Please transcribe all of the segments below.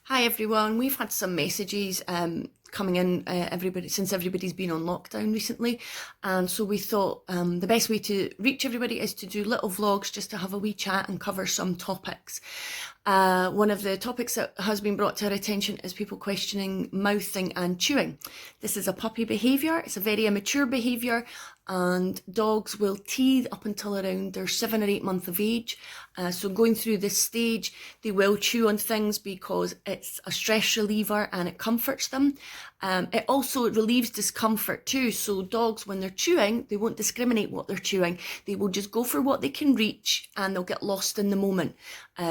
Hi everyone. We've had some messages coming in since everybody's been on lockdown recently, and so we thought the best way to reach everybody is to do little vlogs just to have a wee chat and cover some topics. One of the topics that has been brought to our attention is people questioning mouthing and chewing. This is a puppy behaviour. It's a very immature behaviour, and dogs will teeth up until around their 7 or 8 months of age. So going through this stage, they will chew on things because it's a stress reliever and it comforts them. It also relieves discomfort too. So dogs, when they're chewing, they won't discriminate what they're chewing. They will just go for what they can reach and they'll get lost in the moment.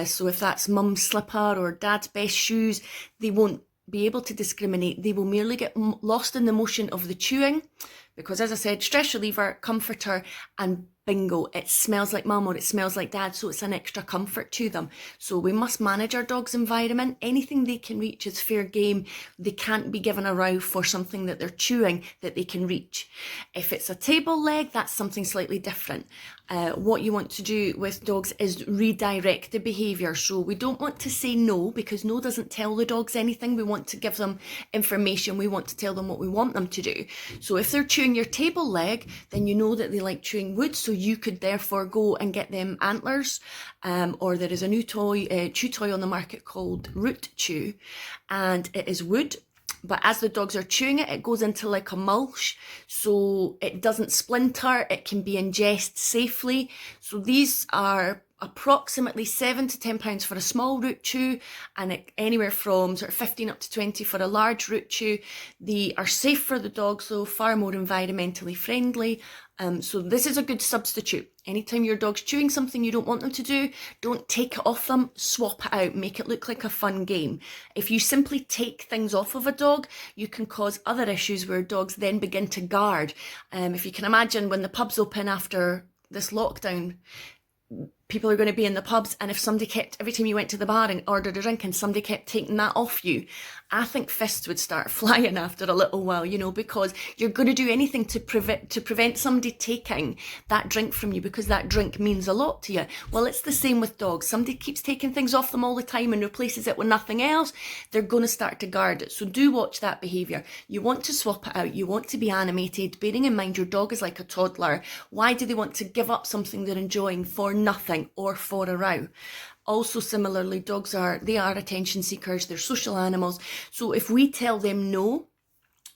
So if that's mum's slipper or dad's best shoes, they won't be able to discriminate. They will merely get lost in the motion of the chewing because, as I said, stress reliever, comforter, and bingo, it smells like mum or it smells like dad, so it's an extra comfort to them. So we must manage our dog's environment. Anything they can reach is fair game. They can't be given a row for something that they're chewing that they can reach. If it's a table leg, that's something slightly different. What you want to do with dogs is redirect the behaviour. So we don't want to say no, because no doesn't tell the dogs anything. We want to give them information. We want to tell them what we want them to do. So if they're chewing your table leg, then you know that they like chewing wood. So you could therefore go and get them antlers, or there is a new chew toy on the market called Root Chew, and it is wood. But as the dogs are chewing it, it goes into like a mulch, so it doesn't splinter, it can be ingested safely. So these are approximately £7 to £10 for a small root chew, and anywhere from sort of 15 up to 20 for a large root chew. They are safe for the dogs though, far more environmentally friendly. So this is a good substitute. Anytime your dog's chewing something you don't want them to do, don't take it off them, swap it out, make it look like a fun game. If you simply take things off of a dog, you can cause other issues where dogs then begin to guard. If you can imagine, when the pubs open after this lockdown, people are going to be in the pubs, and if somebody kept, every time you went to the bar and ordered a drink and somebody kept taking that off you, I think fists would start flying after a little while, because you're going to do anything to prevent somebody taking that drink from you, because that drink means a lot to you. Well, it's the same with dogs. Somebody keeps taking things off them all the time and replaces it with nothing else, they're going to start to guard it. So do watch that behaviour. You want to swap it out. You want to be animated, bearing in mind your dog is like a toddler. Why do they want to give up something they're enjoying for nothing or for a row? Also, similarly, dogs are attention seekers, they're social animals. So if we tell them no,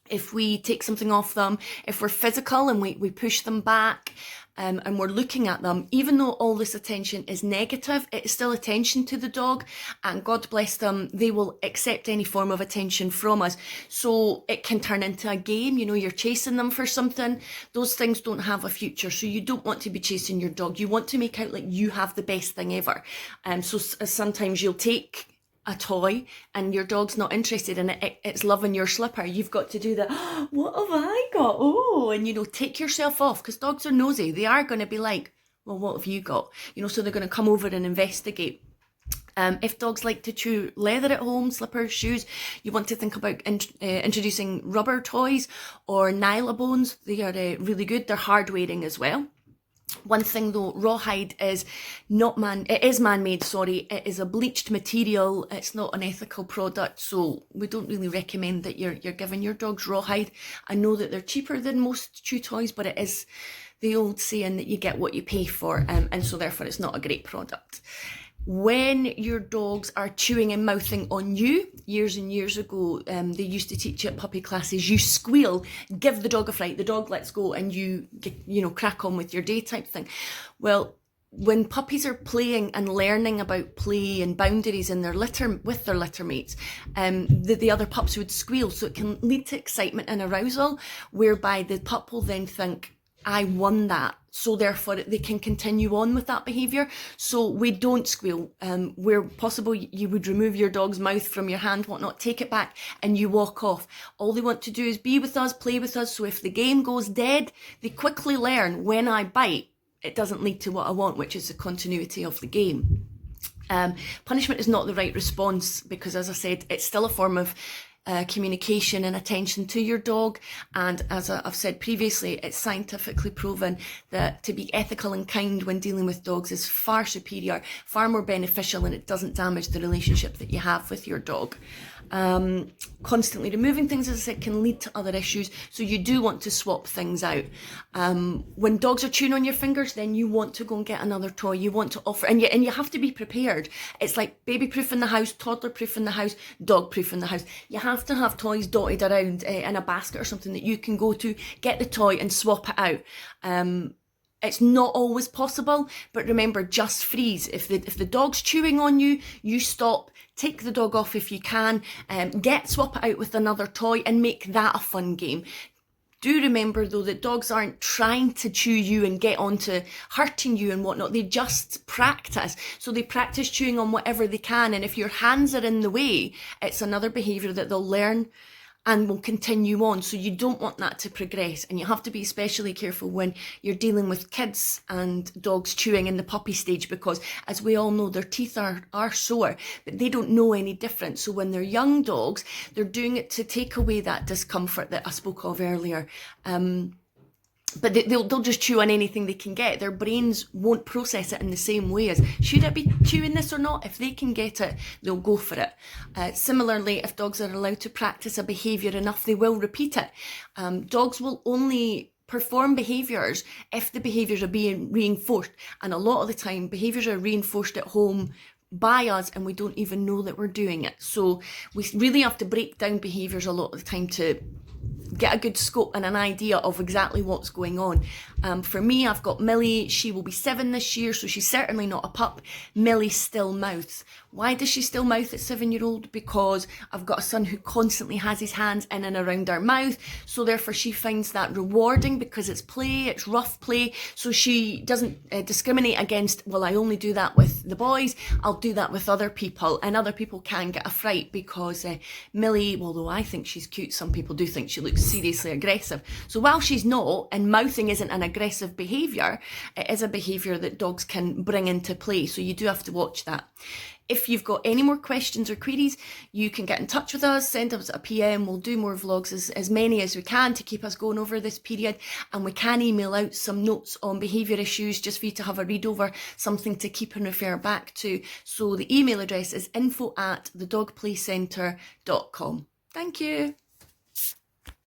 if we take something off them, if we're physical and we push them back, and we're looking at them, even though all this attention is negative, it is still attention to the dog, and God bless them, they will accept any form of attention from us. So it can turn into a game, you're chasing them for something. Those things don't have a future, so you don't want to be chasing your dog. You want to make out like you have the best thing ever. So sometimes you'll take a toy and your dog's not interested in it, it's loving your slipper. You've got to do the, oh, what have I got? Oh, and take yourself off, because dogs are nosy. They are going to be like, well, what have you got? So they're going to come over and investigate. If dogs like to chew leather at home, slippers, shoes, you want to think about introducing rubber toys or Nylabones. They are really good. They're hard wearing as well. One thing though, rawhide is it is man-made, it is a bleached material. It's not an ethical product, so we don't really recommend that you're giving your dogs rawhide. I know that they're cheaper than most chew toys, but it is the old saying that you get what you pay for, and so therefore it's not a great product. When your dogs are chewing and mouthing on you, years and years ago, they used to teach at puppy classes, you squeal, give the dog a fright, the dog lets go, and you crack on with your day type thing. Well, when puppies are playing and learning about play and boundaries in with their litter mates, the other pups would squeal, so it can lead to excitement and arousal, whereby the pup will then think, I won that, so therefore they can continue on with that behaviour. So we don't squeal. Where possible, you would remove your dog's mouth from your hand, whatnot, take it back, and you walk off. All they want to do is be with us, play with us. So if the game goes dead, they quickly learn, when I bite, it doesn't lead to what I want, which is the continuity of the game. Punishment is not the right response, because, as I said, it's still a form of communication and attention to your dog. And as I've said previously, it's scientifically proven that to be ethical and kind when dealing with dogs is far superior, far more beneficial, and it doesn't damage the relationship that you have with your dog. Constantly removing things, as I said, can lead to other issues, so you do want to swap things out. When dogs are chewing on your fingers, then you want to go and get another toy. You want to offer, and you have to be prepared. It's like baby proof in the house, toddler proof in the house, dog proof in the house. You have to have toys dotted around in a basket or something that you can go to, get the toy and swap it out. It's not always possible, but remember, just freeze. If the dog's chewing on you, you stop, take the dog off if you can, swap it out with another toy and make that a fun game. Do remember though that dogs aren't trying to chew you and get onto hurting you and whatnot. They just practice. So they practice chewing on whatever they can. And if your hands are in the way, it's another behaviour that they'll learn and will continue on. So you don't want that to progress, and you have to be especially careful when you're dealing with kids and dogs chewing in the puppy stage, because as we all know, their teeth are sore, but they don't know any different. So when they're young dogs, they're doing it to take away that discomfort that I spoke of earlier. But they'll just chew on anything they can get. Their brains won't process it in the same way as, should I be chewing this or not? If they can get it, they'll go for it. Similarly, if dogs are allowed to practice a behaviour enough, they will repeat it. Dogs will only perform behaviours if the behaviours are being reinforced. And a lot of the time, behaviours are reinforced at home by us and we don't even know that we're doing it. So we really have to break down behaviours a lot of the time to get a good scope and an idea of exactly what's going on. For me, I've got Millie. She will be 7 this year, so she's certainly not a pup. Millie still mouths. Why does she still mouth at 7-year-old? Because I've got a son who constantly has his hands in and around her mouth, so therefore she finds that rewarding because it's play, it's rough play, so she doesn't discriminate against, well, I only do that with the boys, I'll do that with other people, and other people can get a fright because Millie, although I think she's cute, some people do think she looks seriously aggressive. So while she's not, and mouthing isn't an aggressive behaviour, it is a behaviour that dogs can bring into play, so you do have to watch that. If you've got any more questions or queries, you can get in touch with us, send us a PM. We'll do more vlogs, as many as we can to keep us going over this period. And we can email out some notes on behaviour issues just for you to have a read over, something to keep and refer back to. So the email address is info@thedogplaycentre.com. Thank you.